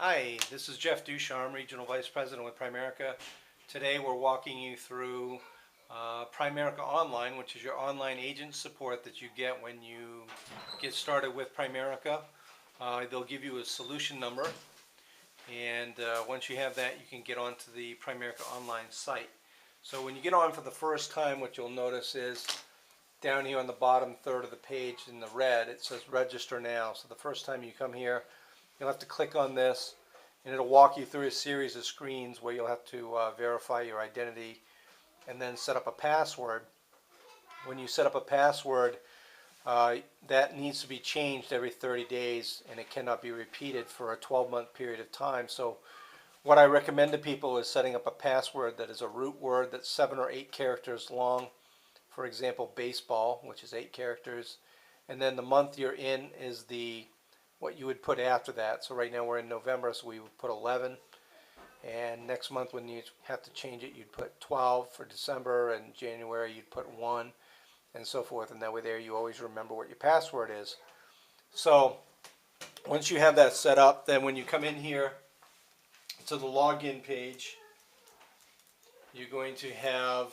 Hi, this is Jeff Ducharme, Regional Vice President with Primerica. Today we're walking you through Primerica Online, which is your online agent support that you get when you get started with Primerica. They'll give you a solution number, and once you have that, you can get onto the Primerica Online site. So when you get on for the first time, what you'll notice is down here on the bottom third of the page in the red, it says register now. So the first time you come here, you'll have to click on this, and it'll walk you through a series of screens where you'll have to verify your identity and then set up a password. When you set up a password, that needs to be changed every 30 days, and it cannot be repeated for a 12-month period of time. So what I recommend to people is setting up a password that is a root word that's 7 or 8 characters long. For example, baseball, which is 8 characters, and then the month you're in is what you would put after that. So right now we're in November, so we would put 11. And next month when you have to change it, you'd put 12 for December, and January you'd put 1, and so forth. And that way there you always remember what your password is. So once you have that set up, then when you come in here to the login page, you're going to have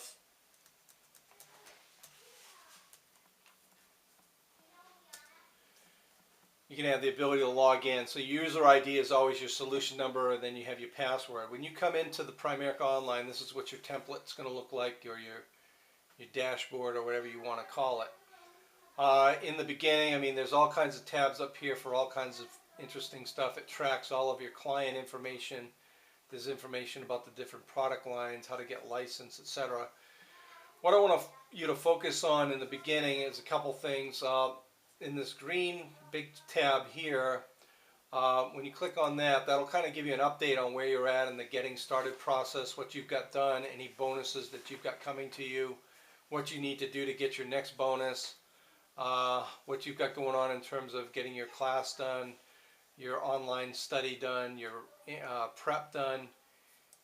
the ability to log in. So your user ID is always your solution number, and then you have your password. When you come into the Primerica Online, this is what your template's going to look like, or your dashboard, or whatever you want to call it. In the beginning, there's all kinds of tabs up here for all kinds of interesting stuff. It tracks all of your client information. There's information about the different product lines, how to get licensed, etc. What I want you to focus on in the beginning is a couple things. In this green big tab here, when you click on that, that'll kind of give you an update on where you're at in the getting started process, what you've got done, any bonuses that you've got coming to you, what you need to do to get your next bonus, what you've got going on in terms of getting your class done, your online study done, your prep done,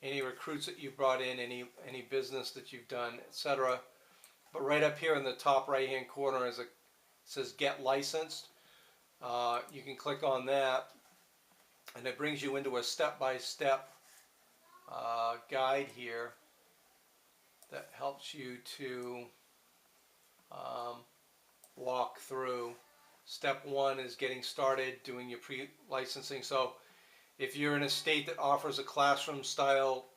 any recruits that you've brought in, any business that you've done, etc. But right up here in the top right hand corner is it says get licensed. You can click on that, and it brings you into a step-by-step guide here that helps you to walk through. Step 1 is getting started doing your pre-licensing. So if you're in a state that offers a classroom style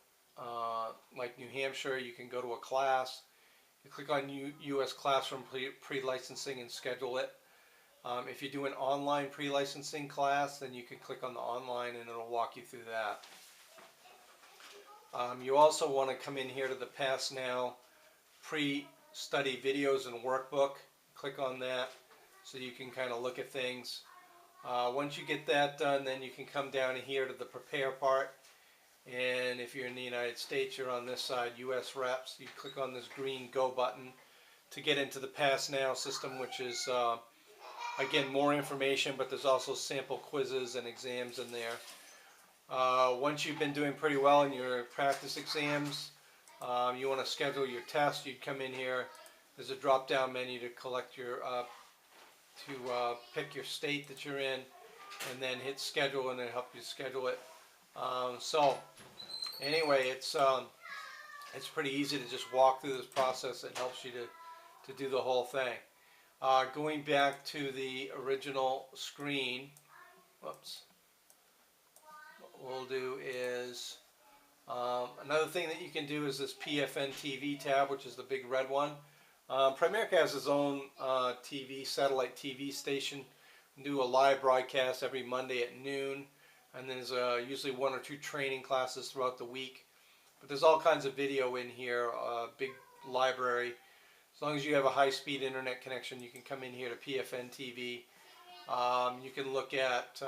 like New Hampshire, you can go to a class. You click on U.S. Classroom pre-licensing and schedule it. If you do an online pre-licensing class, then you can click on the online, and it'll walk you through that. You also want to come in here to the Pass Now pre-study videos and workbook. Click on that so you can kind of look at things. Once you get that done, then you can come down here to the Prepare part. And if you're in the United States, you're on this side, U.S. Reps. You click on this green Go button to get into the Pass Now system, which is, again, more information, but there's also sample quizzes and exams in there. Once you've been doing pretty well in your practice exams, you want to schedule your test. You'd come in here. There's a drop-down menu to pick your state that you're in, and then hit schedule, and it'll help you schedule it. So anyway, it's pretty easy to just walk through this process. It helps you to do the whole thing. Going back to the original screen, whoops, what we'll do is another thing that you can do is this PFN TV tab, which is the big red one. Primerica has its own satellite TV station. We do a live broadcast every Monday at noon. And there's usually 1 or 2 training classes throughout the week. But there's all kinds of video in here, big library. As long as you have a high-speed internet connection, you can come in here to PFN TV. You can look at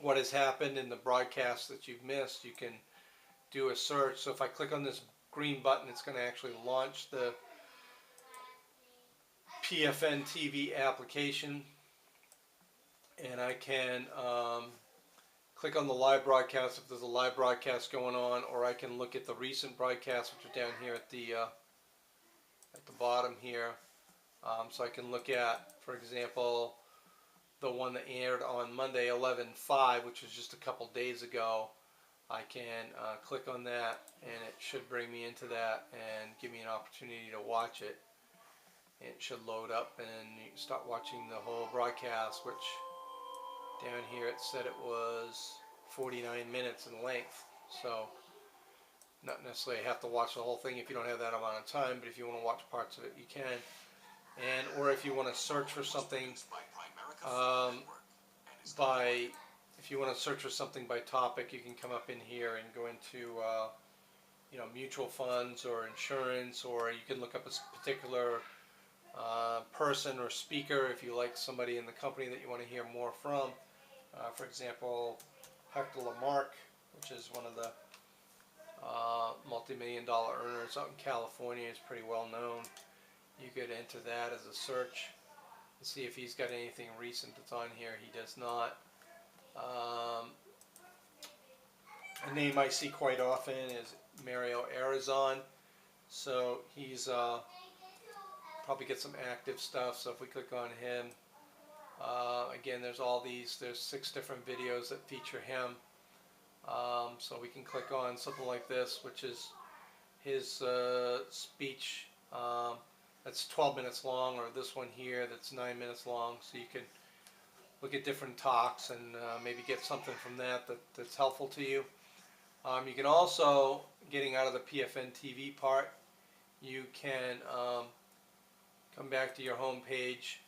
what has happened in the broadcast that you've missed. You can do a search. So if I click on this green button, it's going to actually launch the PFN TV application. And I can click on the live broadcast if there's a live broadcast going on, or I can look at the recent broadcasts, which are down here at the bottom here. So I can look at, for example, the one that aired on Monday 11/5, which was just a couple days ago, I can click on that and it should bring me into that and give me an opportunity to watch it. It should load up and you can start watching the whole broadcast, which down here it said it was 49 minutes in length. So not necessarily have to watch the whole thing if you don't have that amount of time, but if you want to watch parts of it, you can. And or if you want to search for something if you want to search for something by topic, you can come up in here and go into mutual funds or insurance, or you can look up a particular person or speaker if you like somebody in the company that you want to hear more from. For example, Hector Lamarck, which is one of the multi-million-dollar earners out in California, is pretty well known. You could enter that as a search and see if he's got anything recent that's on here. He does not. A name I see quite often is Mario Arizon, so he's probably get some active stuff. So if we click on him, again, there's 6 different videos that feature him. So we can click on something like this, which is his speech that's 12 minutes long, or this one here that's 9 minutes long. So you can look at different talks and maybe get something from that's helpful to you. You can also, getting out of the PFN TV part, you can come back to your home page.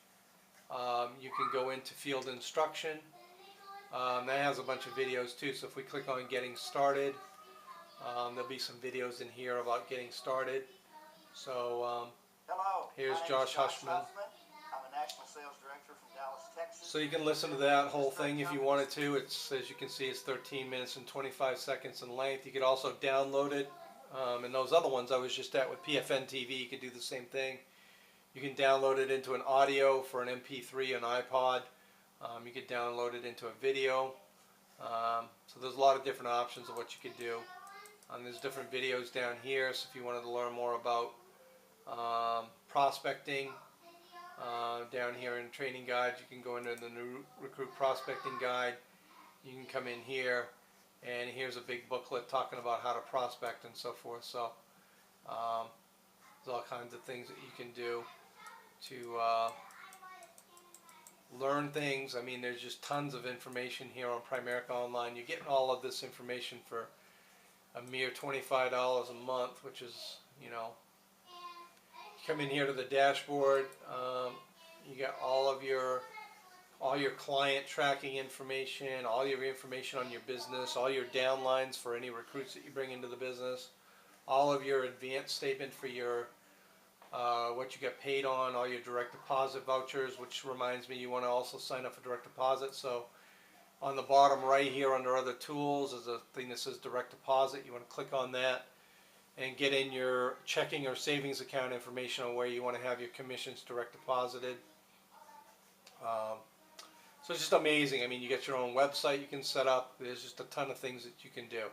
You can go into field instruction. That has a bunch of videos too, so if we click on getting started, there'll be some videos in here about getting started. So hello, here's Josh Hushman. I'm a national sales director from Dallas, Texas. So you can listen to that whole thing if you wanted to. It's, as you can see, it's 13 minutes and 25 seconds in length. You could also download it. And those other ones I was just at with PFN TV, you could do the same thing. You can download it into an audio for an MP3 on iPod. You could download it into a video. So there's a lot of different options of what you could do. There's different videos down here, so if you wanted to learn more about prospecting, down here in training guides, you can go into the new recruit prospecting guide. You can come in here, and here's a big booklet talking about how to prospect and so forth. So there's all kinds of things that you can do to learn things. I mean, there's just tons of information here on Primerica Online. You're getting all of this information for a mere $25 a month, which is, you come in here to the dashboard. You got all your client tracking information, all your information on your business, all your downlines for any recruits that you bring into the business, all of your advance statement for your what you get paid on, all your direct deposit vouchers, which reminds me you want to also sign up for direct deposit. So on the bottom right here under other tools is a thing that says direct deposit. You want to click on that and get in your checking or savings account information on where you want to have your commissions direct deposited. So it's just amazing. I mean, you get your own website you can set up. There's just a ton of things that you can do.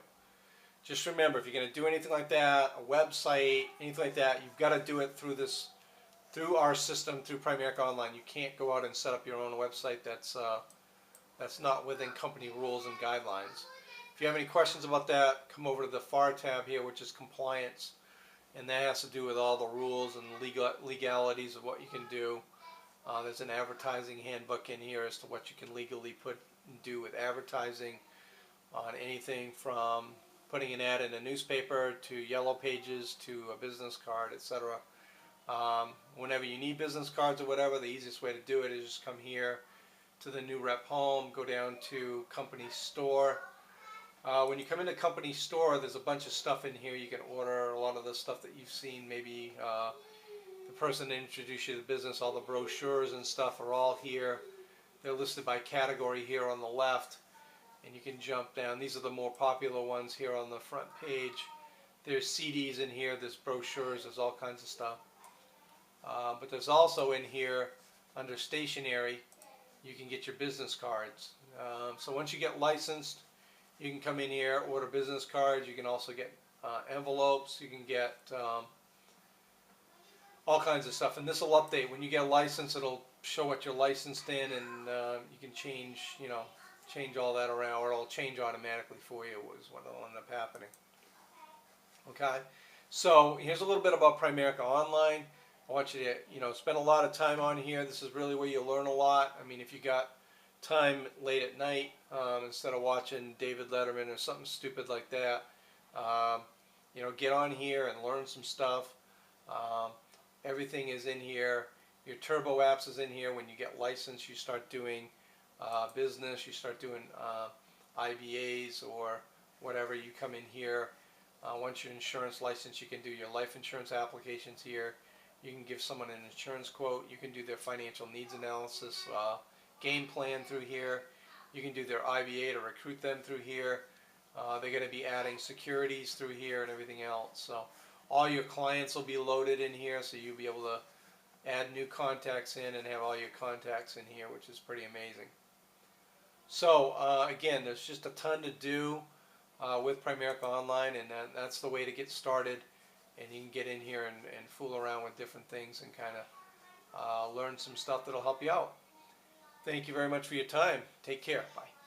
Just remember, if you're going to do anything like that, a website, anything like that, you've got to do it through our system, through Primerica Online. You can't go out and set up your own website that's not within company rules and guidelines. If you have any questions about that, come over to the FAR tab here, which is compliance, and that has to do with all the rules and legalities of what you can do. There's an advertising handbook in here as to what you can legally do with advertising on anything from putting an ad in a newspaper to yellow pages to a business card, etc. Whenever you need business cards or whatever, the easiest way to do it is just come here to the new rep home, go down to company store. When you come into company store, there's a bunch of stuff in here you can order. A lot of the stuff that you've seen, maybe the person that introduced you to the business, all the brochures and stuff are all here. They're listed by category here on the left, and you can jump down. These are the more popular ones here on the front page. There's CDs in here, there's brochures, there's all kinds of stuff. But there's also in here, under stationery, you can get your business cards. So once you get licensed, you can come in here, order business cards. You can also get envelopes. You can get all kinds of stuff. And this will update. When you get a license, it'll show what you're licensed in, and you can change, change all that around, or it'll change automatically for you. Was what will end up happening. Okay, so here's a little bit about Primerica Online. I want you to, spend a lot of time on here. This is really where you learn a lot. I mean, if you got time late at night, instead of watching David Letterman or something stupid like that, get on here and learn some stuff. Um, Everything is in here. Your Turbo Apps is in here. When you get licensed, you start doing business. You start doing IBAs or whatever. You come in here. Once you're insurance licensed, you can do your life insurance applications here. You can give someone an insurance quote. You can do their financial needs analysis, game plan through here. You can do their IBA to recruit them through here. They're going to be adding securities through here and everything else. So all your clients will be loaded in here, so you'll be able to add new contacts in and have all your contacts in here, which is pretty amazing. So again, there's just a ton to do with Primerica Online, and that's the way to get started. And you can get in here and fool around with different things and kind of learn some stuff that'll help you out. Thank you very much for your time. Take care. Bye.